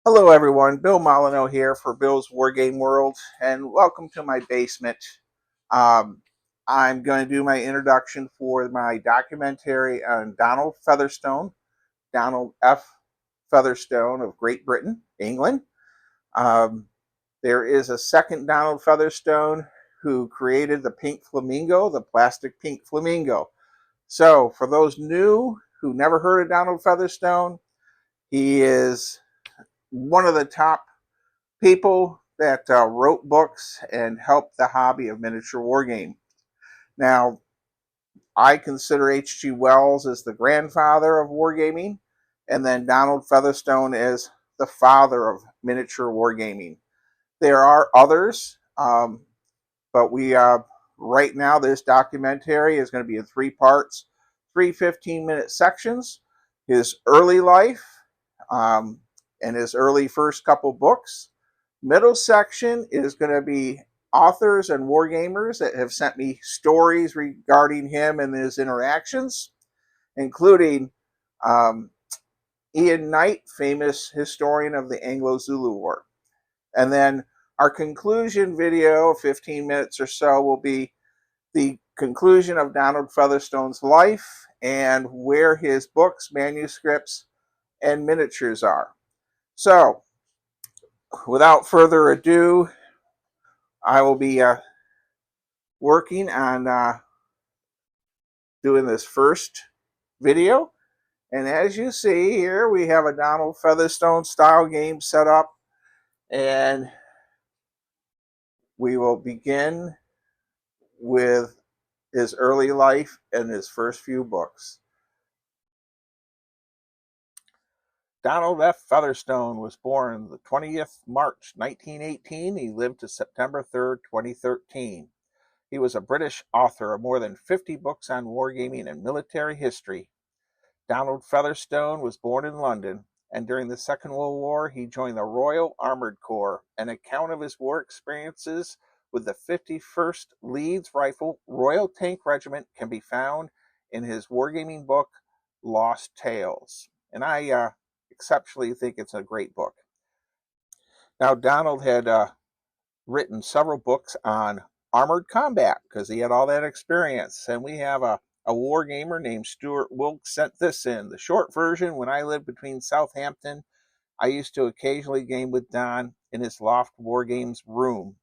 Hello everyone, Bill Molyneux here for Bill's Wargame World, and welcome to my basement. Um, I'm going to do my introduction for my documentary on Donald Featherstone, Donald F. Featherstone of Great Britain, England. Um, there is a second Donald Featherstone who created the pink flamingo, the plastic pink flamingo. So for those new who never heard of Donald Featherstone, he is one of the top people that wrote books and helped the hobby of miniature wargame. Now, I consider H.G. Wells as the grandfather of wargaming, and then Donald Featherstone as the father of miniature wargaming. There are others, but we right now this documentary is going to be in three parts, three 15-minute sections: his early life, um, and his early first couple books. Middle section is going to be authors and wargamers that have sent me stories regarding him and his interactions, including um, Ian Knight, famous historian of the Anglo-Zulu War. And then our conclusion video, 15 minutes or so, will be the conclusion of Donald Featherstone's life and where his books, manuscripts, and miniatures are. So, without further ado, I will be working on doing this first video. And as you see here, we have a Donald Featherstone style game set up. And we will begin with his early life and his first few books. Donald F. Featherstone was born the 20th March 1918. He lived to September 3rd, 2013. He was a British author of more than 50 books on wargaming and military history. Donald Featherstone was born in London, and during the Second World War he joined the Royal Armoured Corps. An account of his war experiences with the 51st Leeds Rifle Royal Tank Regiment can be found in his wargaming book, Lost Tales. And I exceptionally think it's a great book. Now, Donald had written several books on armored combat because he had all that experience. And we have a war gamer named Stuart Wilkes sent this in. The short version: when I lived between Southampton, I used to occasionally game with Don in his loft war games room.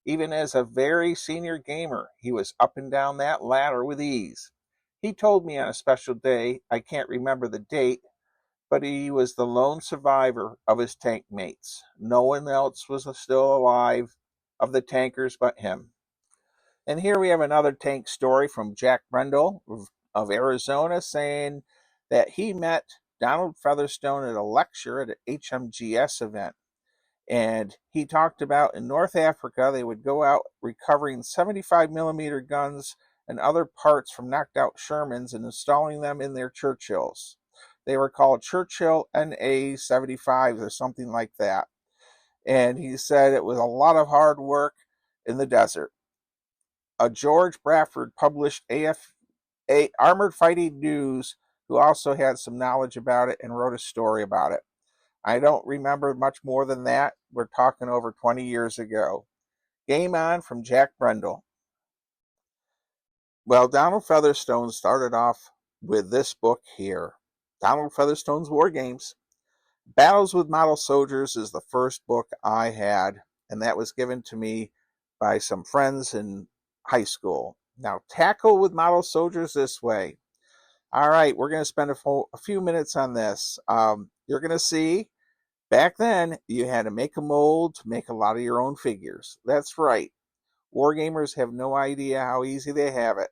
Even as a very senior gamer, he was up and down that ladder with ease. He told me on a special day, I can't remember the date, but he was the lone survivor of his tank mates. No one else was still alive of the tankers but him. And here we have another tank story from Jack Brendel of Arizona, saying that he met Donald Featherstone at a lecture at an HMGS event. And he talked about in North Africa, they would go out recovering 75 millimeter guns and other parts from knocked out Shermans and installing them in their Churchills. They were called Churchill NA-75s or something like that. And he said it was a lot of hard work in the desert. George Bradford published Armored Fighting News, who also had some knowledge about it and wrote a story about it. I don't remember much more than that. We're talking over 20 years ago. Game on from Jack Brendel. Well, Donald Featherstone started off with this book here, Donald Featherstone's War Games. Battles with Model Soldiers is the first book I had, and that was given to me by some friends in high school. Now, tackle with model soldiers this way. All right, we're going to spend a few minutes on this. You're going to see back then you had to make a mold to make a lot of your own figures. That's right. Wargamers have no idea how easy they have it.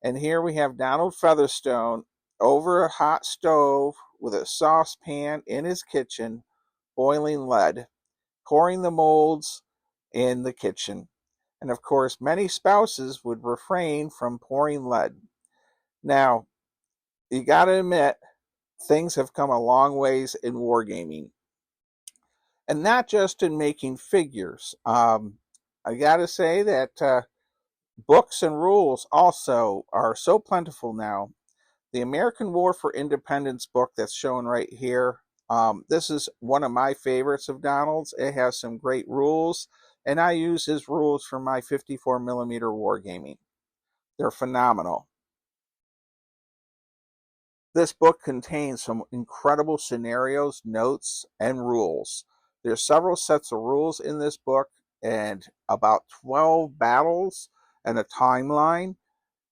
And here we have Donald Featherstone over a hot stove with a saucepan in his kitchen, boiling lead, pouring the molds in the kitchen. And of course, many spouses would refrain from pouring lead. Now, you got to admit, things have come a long ways in wargaming. And not just in making figures. I got to say that books and rules also are so plentiful now. The American War for Independence book that's shown right here This is one of my favorites of Donald's. It has some great rules, and I use his rules for my 54mm wargaming. They're phenomenal. This book contains some incredible scenarios, notes, and rules. There's several sets of rules in this book and about 12 battles and a timeline.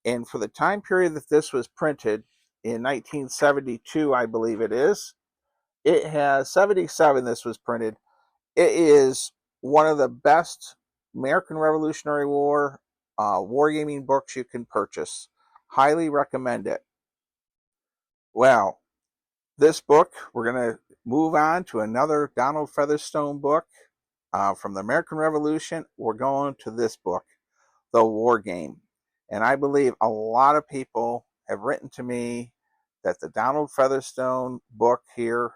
And for the time period that this was printed, in 1972, I believe it is, it has 77 this was printed. It is one of the best American Revolutionary War wargaming books you can purchase. Highly recommend it. Well, this book, we're going to move on to another Donald Featherstone book from the American Revolution. We're going to this book, The Wargame. And I believe a lot of people have written to me that the Donald Featherstone book here,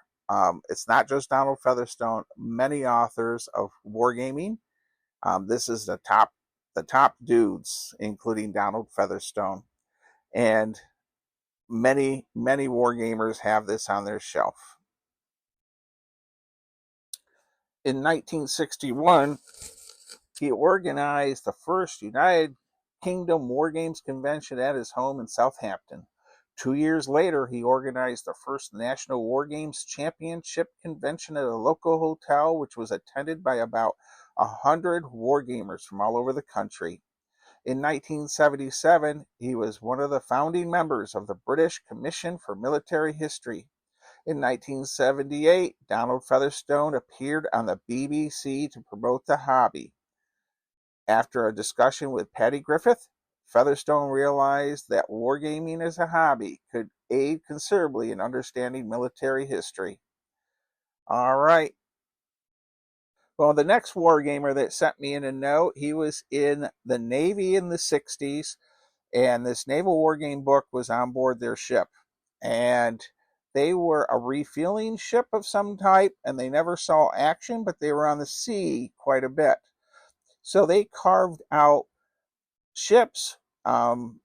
it's not just Donald Featherstone, many authors of wargaming. This is the top dudes, including Donald Featherstone. And many wargamers have this on their shelf. In 1961, he organized the first United Kingdom War Games convention at his home in Southampton. 2 years later, he organized the first National War Games Championship convention at a local hotel, which was attended by about 100 wargamers from all over the country. In 1977, he was one of the founding members of the British Commission for Military History. In 1978, Donald Featherstone appeared on the BBC to promote the hobby. After a discussion with Paddy Griffith, Featherstone realized that wargaming as a hobby could aid considerably in understanding military history. All right. Well, the next wargamer that sent me in a note, he was in the Navy in the 60s, and this naval wargame book was on board their ship. And they were a refueling ship of some type, and they never saw action, but they were on the sea quite a bit. So they carved out ships,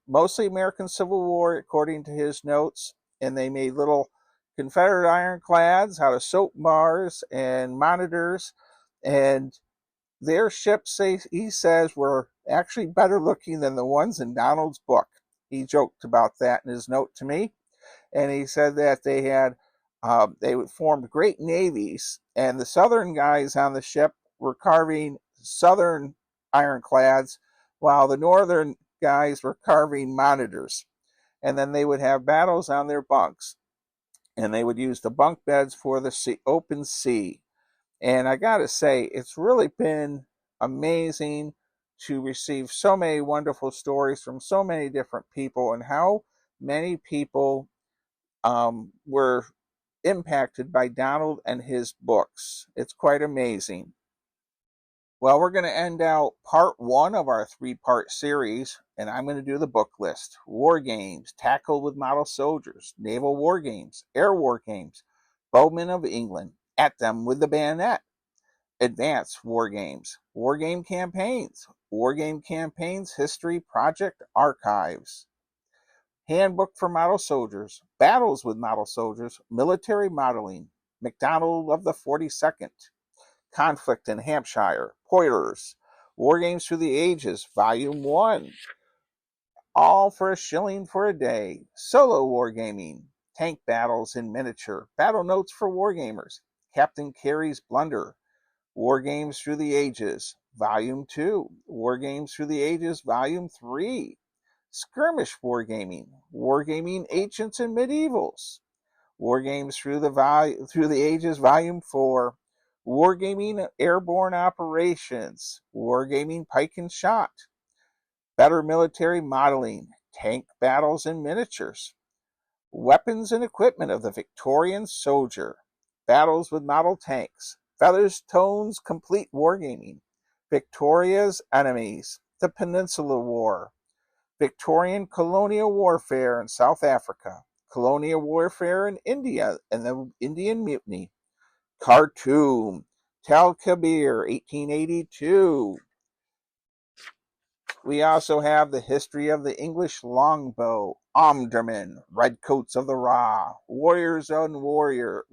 mostly American Civil War, according to his notes, and they made little Confederate ironclads out of soap bars and monitors, and their ships, he says, were actually better looking than the ones in Donald's book. He joked about that in his note to me, and he said that they formed great navies, and the Southern guys on the ship were carving Southern ironclads, while the Northern guys were carving monitors. And then they would have battles on their bunks, and they would use the bunk beds for the open sea. And I gotta say, it's really been amazing to receive so many wonderful stories from so many different people, and how many people were impacted by Donald and his books. It's quite amazing. Well, we're going to end out part one of our three-part series, and I'm going to do the book list. War games, tackled with model soldiers, naval war games, air war games, bowmen of England, at them with the bayonet, advanced war games, war game campaigns, history project archives, handbook for model soldiers, battles with model soldiers, military modeling, MacDonald of the 42nd, conflict in Hampshire, Pointers, War Games Through the Ages, Volume 1, all for $1 for a day, solo wargaming, tank battles in miniature, battle notes for wargamers, Captain Carey's Blunder, War Games Through the Ages, Volume 2, War Games Through the Ages, Volume 3, Skirmish Wargaming, Wargaming Ancients and Medievals, War Games Through the Ages, Volume 4, Wargaming Airborne Operations, Wargaming Pike and Shot, Better Military Modeling, Tank Battles and Miniatures, Weapons and Equipment of the Victorian Soldier, Battles with Model Tanks, Featherstone's Complete Wargaming, Victoria's Enemies, the Peninsula War, Victorian Colonial Warfare in South Africa, Colonial Warfare in India and the Indian Mutiny, Khartoum, Tel Kabir, 1882. We also have the history of the English longbow, Omdurman, Redcoats of the Ra, Warriors on Warfare,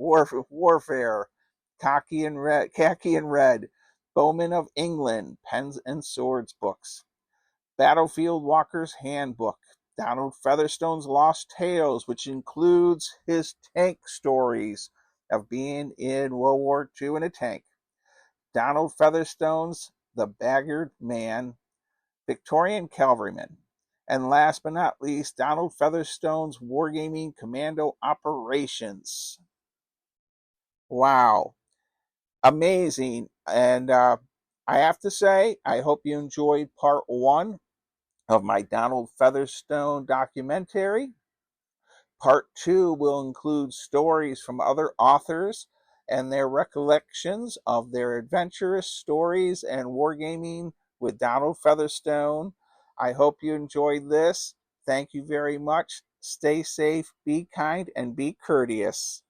Khaki and Red, Bowmen of England, Pens and Swords books, Battlefield Walker's Handbook, Donald Featherstone's Lost Tales, which includes his tank stories of being in World War II in a tank, Donald Featherstone's The Baggard Man, Victorian Cavalryman, and last but not least, Donald Featherstone's Wargaming Commando Operations. Wow, amazing. And I have to say, I hope you enjoyed part one of my Donald Featherstone documentary. Part two will include stories from other authors and their recollections of their adventurous stories and wargaming with Donald Featherstone. I hope you enjoyed this. Thank you very much. Stay safe, be kind, and be courteous.